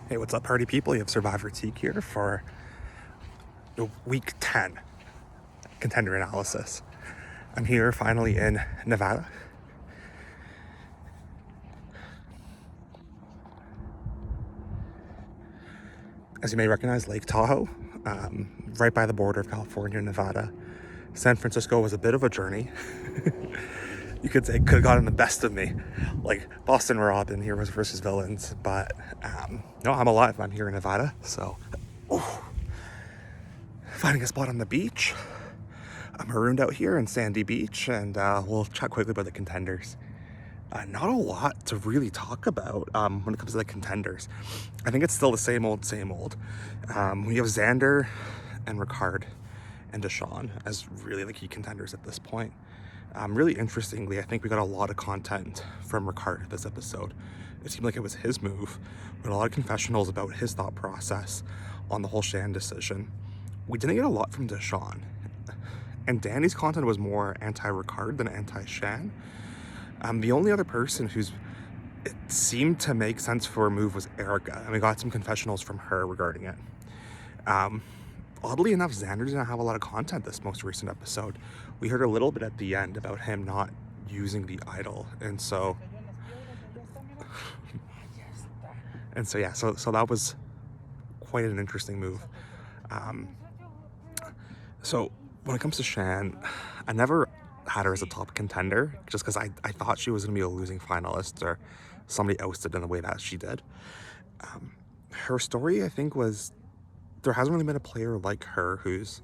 Hey, what's up, party people? You have Survivor Teek here for week 10 contender analysis. I'm here finally in Nevada. As you may recognize, Lake Tahoe, right by the border of California and Nevada. San Francisco was a bit of a journey. You could say it could have gotten the best of me, like Boston Robin, heroes versus villains. But no, I'm alive. I'm here in Nevada, so finding a spot on the beach. I'm marooned out here in Sandy Beach, and we'll chat quickly about the contenders. Not a lot to really talk about when it comes to the contenders. I think it's still the same old, same old. We have Xander and Ricard and Deshawn as really the key contenders at this point. Really interestingly, I think we got a lot of content from Ricard this episode. It seemed like it was his move, but a lot of confessionals about his thought process on the whole Shan decision. We didn't get a lot from Deshawn. And Danny's content was more anti-Ricard than anti-Shan. The only other person it seemed to make sense for a move was Erika, and we got some confessionals from her regarding it. Oddly enough, Xander didn't have a lot of content this most recent episode. We heard a little bit at the end about him not using the idol, and so that was quite an interesting move. So when it comes to Shan, I never had her as a top contender just because I thought she was going to be a losing finalist or somebody ousted in the way that she did. Her story, I think, was there hasn't really been a player like her who's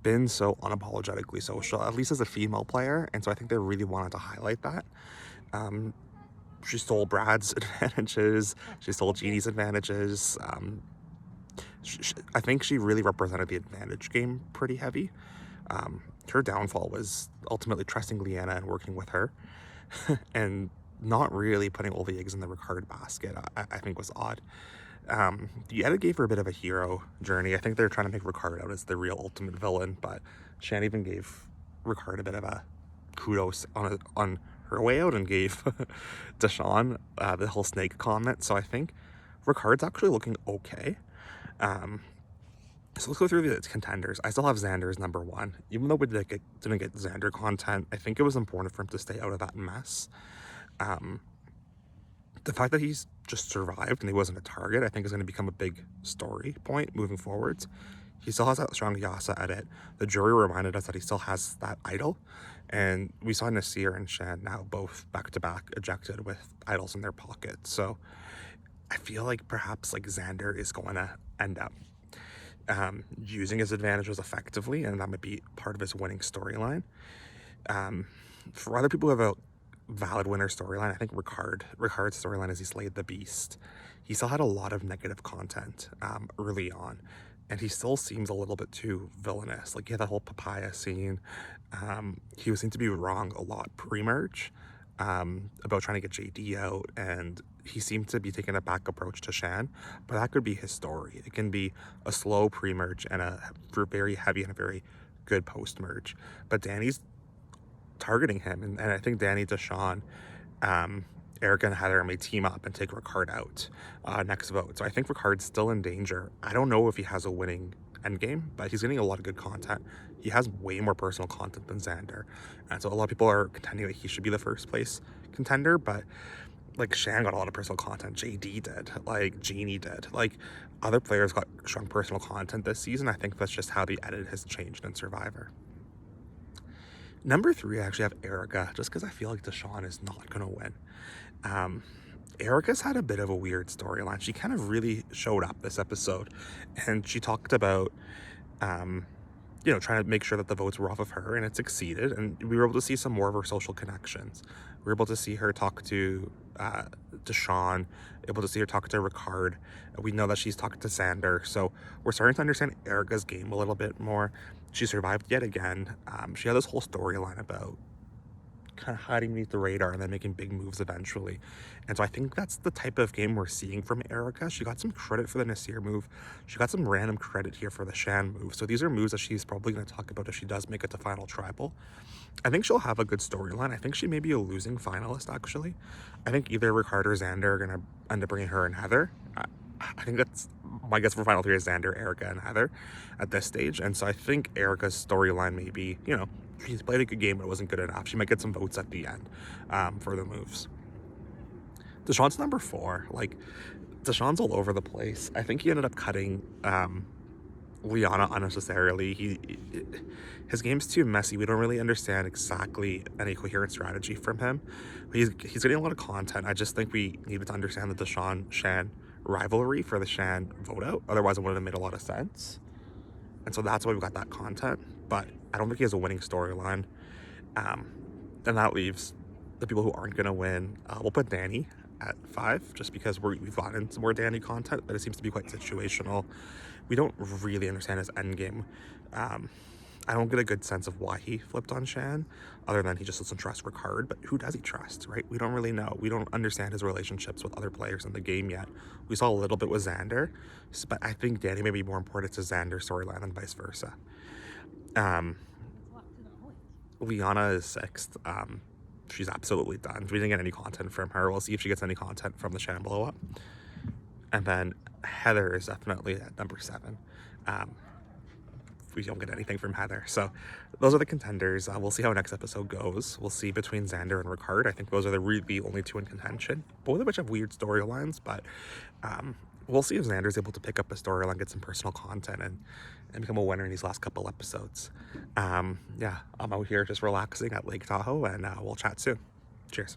been so unapologetically social, at least as a female player, and so I think they really wanted to highlight that. She stole Brad's advantages, she stole Jeannie's advantages. I think she really represented the advantage game pretty heavy. Her downfall was ultimately trusting Leanna and working with her and not really putting all the eggs in the Ricard basket. I think was odd. The edit gave her a bit of a hero journey. I think they're trying to make Ricard out as the real ultimate villain, but Shan even gave Ricard a bit of a kudos on her way out and gave Deshawn the whole snake comment. So I think Ricard's actually looking okay. So let's go through the contenders. I still have Xander as number one. Even though we didn't get Xander content, I think it was important for him to stay out of that mess. The fact that he's just survived and he wasn't a target, I think is going to become a big story point moving forwards. He still has that strong Yasa edit. The jury reminded us that he still has that idol. And we saw Nasir and Shan now both back-to-back ejected with idols in their pockets. So I feel like perhaps like Xander is going to end up using his advantages effectively, and that might be part of his winning storyline. For other people who have a valid winner storyline, I think Ricard's storyline is he slayed the beast. He still had a lot of negative content early on, and he still seems a little bit too villainous. Like, he had that whole papaya scene. He seemed to be wrong a lot pre-merge about trying to get JD out, and he seemed to be taking a back approach to Shan, but that could be his story. It can be a slow pre-merge and a very heavy and a very good post-merge. But Danny's targeting him, and I think Danny, Deshawn, Erika and Heather may team up and take Ricard out next vote. So I think Ricard's still in danger. I don't know if he has a winning endgame, but he's getting a lot of good content. He has way more personal content than Xander, and so a lot of people are contending that he should be the first place contender, but like Shan got a lot of personal content, JD did, like Jeannie did, like other players got strong personal content this season. I think that's just how the edit has changed in Survivor. Number 3, I actually have Erika, just because I feel like Deshawn is not going to win. Erika's had a bit of a weird storyline. She kind of really showed up this episode, and she talked about, trying to make sure that the votes were off of her, and it succeeded, and we were able to see some more of her social connections. We were able to see her talk to Deshawn, able to see her talk to Ricard. We know that she's talking to Xander, so we're starting to understand Erika's game a little bit more. She survived yet again. She had this whole storyline about kind of hiding beneath the radar and then making big moves eventually. And so I think that's the type of game we're seeing from Erika. She got some credit for the Nasir move. She got some random credit here for the Shan move. So these are moves that she's probably going to talk about if she does make it to Final Tribal. I think she'll have a good storyline. I think she may be a losing finalist, actually. I think either Ricardo or Xander are going to end up bringing her and Heather. I think that's my guess for final three is Xander, Erika, and Heather at this stage. And so I think Erika's storyline may be, you know, she's played a good game, but it wasn't good enough. She might get some votes at the end for the moves. Deshawn's number 4. Like, Deshawn's all over the place. I think he ended up cutting Liana unnecessarily. His game's too messy. We don't really understand exactly any coherent strategy from him. He's getting a lot of content. I just think we needed to understand the Deshawn-Shan rivalry for the Shan vote out. Otherwise, it wouldn't have made a lot of sense. And so that's why we got that content. But I don't think he has a winning storyline. And that leaves the people who aren't going to win. We'll put Danny at 5, just because we've gotten some more Danny content, but it seems to be quite situational. We don't really understand his endgame. I don't get a good sense of why he flipped on Shan, other than he just doesn't trust Ricard. But who does he trust, right? We don't really know. We don't understand his relationships with other players in the game yet. We saw a little bit with Xander, but I think Danny may be more important to Xander's storyline than vice versa. Liana is 6th. She's absolutely done. We didn't get any content from her. We'll see if she gets any content from the Shan blow up. And then Heather is definitely at number 7. We don't get anything from Heather. So those are the contenders. We'll see how next episode goes. We'll see between Xander and Ricard. I think those are the only 2 in contention. Both of which have weird storylines, but we'll see if Xander's able to pick up a storyline, get some personal content, and become a winner in these last couple episodes. Yeah, I'm out here just relaxing at Lake Tahoe, and we'll chat soon. Cheers.